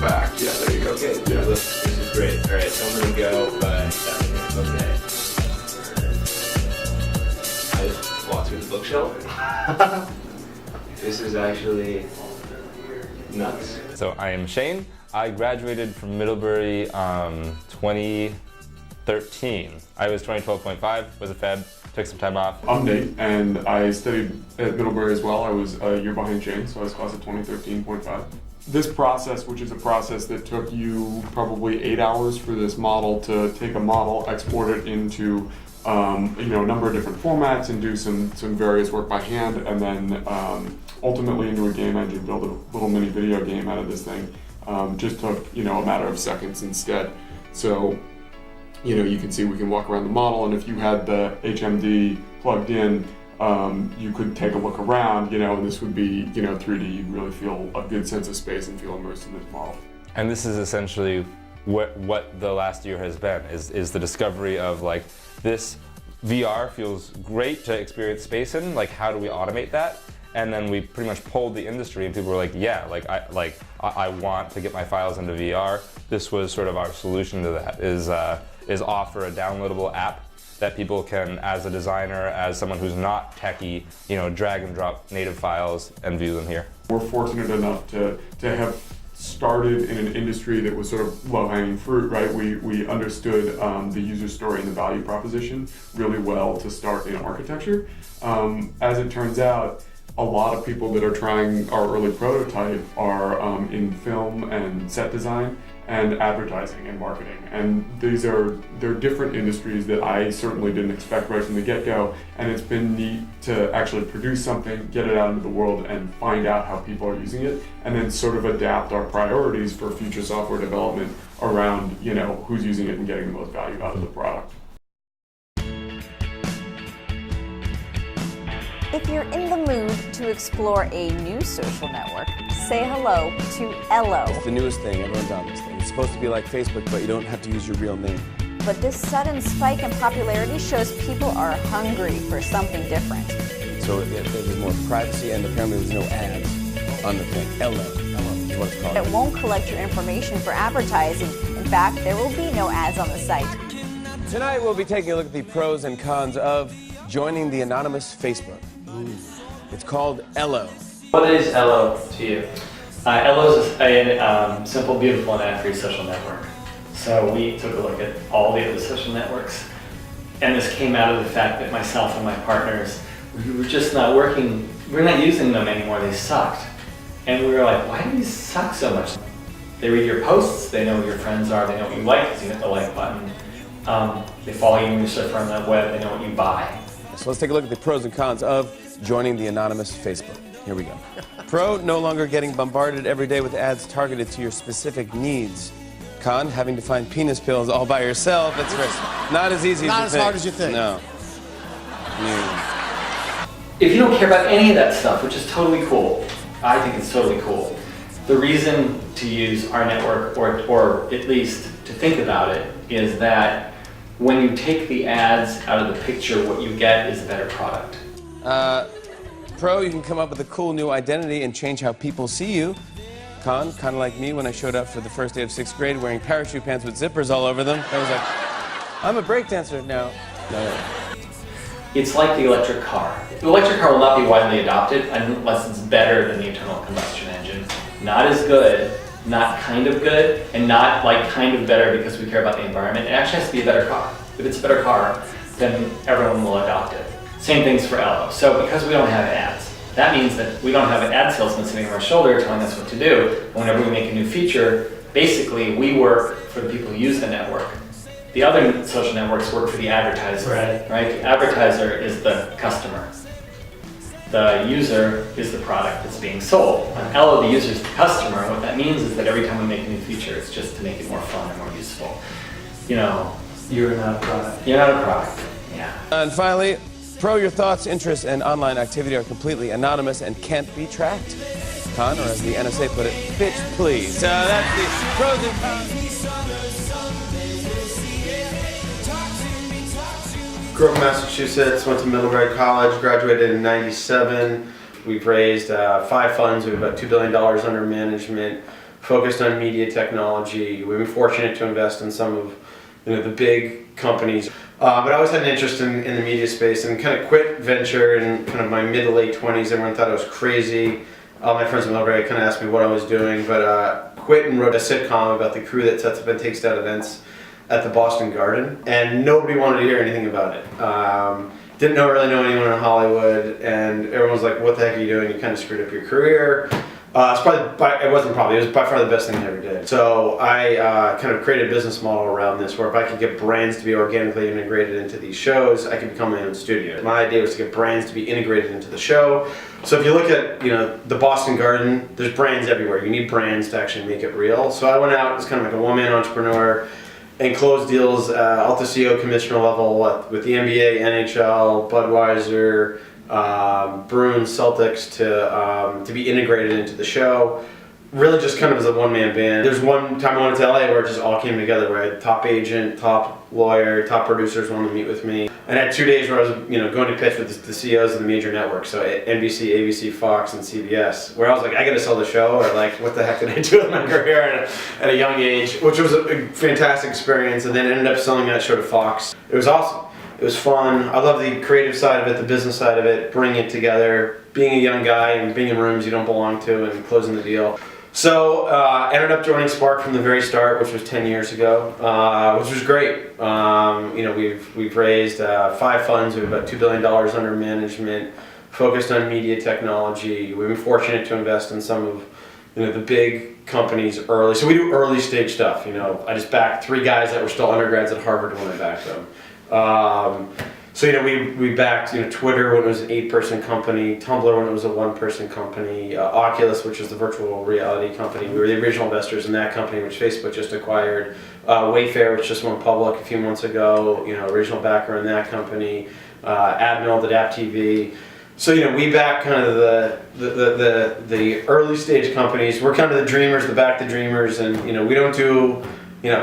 Back. Yeah, there you go. Okay, yeah. This is great. All right, so I'm gonna go by that. Okay. I just walked through the bookshelf. This is actually nuts. So I am Shane. I graduated from Middlebury 2013. I was 2012.5, was a Fed, took some time off. I'm Nate, and I studied at Middlebury as well. I was a year behind Shane, so I was class of 2013.5. This process, which is a process that took you probably 8 hours for this model to take a model, export it into a number of different formats and do some various work by hand, and then ultimately into a game engine, build a little mini video game out of this thing. Just took a matter of seconds instead. So you can see we can walk around the model, and if you had the HMD plugged in, you could take a look around, and this would be 3D. You'd really feel a good sense of space and feel immersed in this model. And this is essentially what the last year has been, is the discovery of like, this VR feels great to experience space in, like how do we automate that? And then we pretty much polled the industry, and people were like, yeah, I want to get my files into VR. This was sort of our solution to that, is offer a downloadable app that people can, as a designer, as someone who's not techie, drag and drop native files and view them here. We're fortunate enough to have started in an industry that was sort of low-hanging fruit, right? We understood the user story and the value proposition really well to start in architecture. As it turns out, a lot of people that are trying our early prototype are in film and set design and advertising and marketing. And they're different industries that I certainly didn't expect right from the get-go. And it's been neat to actually produce something, get it out into the world, and find out how people are using it, and then sort of adapt our priorities for future software development around who's using it and getting the most value out of the product. If you're in the mood to explore a new social network, say hello to Ello. It's the newest thing, everyone's on this thing. It's supposed to be like Facebook, but you don't have to use your real name. But this sudden spike in popularity shows people are hungry for something different. So there's more privacy, and apparently there's no ads on the thing. Ello is what it's called. It won't collect your information for advertising. In fact, there will be no ads on the site. Tonight we'll be taking a look at the pros and cons of joining the anonymous Facebook. It's called Ello. What is Ello to you? Ello is a simple, beautiful, and ad-free social network. So we took a look at all the other social networks, and this came out of the fact that myself and my partners, we were just not working, we're not using them anymore, they sucked. And we were like, why do these suck so much? They read your posts, they know who your friends are, they know what you like because you hit the like button. They follow you when you surf around the web, they know what you buy. So let's take a look at the pros and cons of joining the anonymous Facebook. Here we go. Pro, no longer getting bombarded every day with ads targeted to your specific needs. Con, having to find penis pills all by yourself. It's not as easy as you think. Not as hard as you think. No. If you don't care about any of that stuff, which is totally cool, I think it's totally cool. The reason to use our network, or at least to think about it, is that when you take the ads out of the picture, what you get is a better product. Pro, you can come up with a cool new identity and change how people see you. Con, kind of like me when I showed up for the first day of 6th grade wearing parachute pants with zippers all over them. I was like, I'm a breakdancer now. No. It's like the electric car. The electric car will not be widely adopted unless it's better than the internal combustion engine. Not as good, not kind of good, and not like kind of better because we care about the environment. It actually has to be a better car. If it's a better car, then everyone will adopt it. Same things for Ello. So because we don't have ads, that means that we don't have an ad salesman sitting on our shoulder telling us what to do. Whenever we make a new feature, basically we work for the people who use the network. The other social networks work for the advertiser, right? The advertiser is the customer. The user is the product that's being sold. On Ello, the user is the customer, and what that means is that every time we make a new feature, it's just to make it more fun and more useful. You're not a product. You're not a product, yeah. And finally, Pro, your thoughts, interests, and online activity are completely anonymous and can't be tracked. Con, or as the NSA put it, bitch please. That's the pros and cons. Grew up in Massachusetts, went to Middlebury College, graduated in '97. We've raised 5 funds. We have about $2 billion under management, focused on media technology. We've been fortunate to invest in some of the big companies. But I always had an interest in the media space and kind of quit venture in kind of my mid to late 20s. Everyone thought I was crazy. All my friends in Middlebury kind of asked me what I was doing, but quit and wrote a sitcom about the crew that sets up and takes down events at the Boston Garden, and nobody wanted to hear anything about it. Didn't really know anyone in Hollywood, and everyone was like, "What the heck are you doing? You kind of screwed up your career." It was by far the best thing I ever did. So I kind of created a business model around this, where if I could get brands to be organically integrated into these shows, I could become my own studio. My idea was to get brands to be integrated into the show. So if you look at the Boston Garden, there's brands everywhere. You need brands to actually make it real. So I went out as kind of like a one-man entrepreneur and closed deals at the CEO commissioner level with the NBA, NHL, Budweiser, Bruins, Celtics to be integrated into the show. Really just kind of as a one-man band. There's one time I went to LA where it just all came together, where I had top agent, top lawyer, top producers wanted to meet with me. And I had 2 days where I was going to pitch with the CEOs of the major networks, so NBC, ABC, Fox, and CBS, where I was like, I gotta sell the show, or like, what the heck did I do with my career at a young age, which was a fantastic experience, and then ended up selling that show to Fox. It was awesome. It was fun. I love the creative side of it, the business side of it, bringing it together, being a young guy and being in rooms you don't belong to and closing the deal. So ended up joining Spark from the very start, which was 10 years ago, which was great. We've raised 5 funds. We have about $2 billion under management, focused on media technology. We've been fortunate to invest in some of the big companies early. So we do early stage stuff. I just backed 3 guys that were still undergrads at Harvard when I backed them. We backed Twitter when it was an 8-person company, Tumblr when it was a 1-person company, Oculus, which is the virtual reality company. We were the original investors in that company, which Facebook just acquired. Wayfair, which just went public a few months ago, original backer in that company. Admiral at App TV. So we back kind of the early stage companies. We're kind of the dreamers, the back the dreamers, and we don't do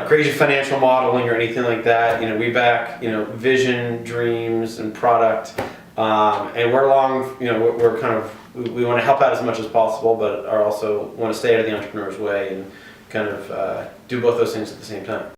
crazy financial modeling or anything like that. We back, vision, dreams, and product. And we're along, we're kind of, we want to help out as much as possible, but are also want to stay out of the entrepreneur's way and kind of do both those things at the same time.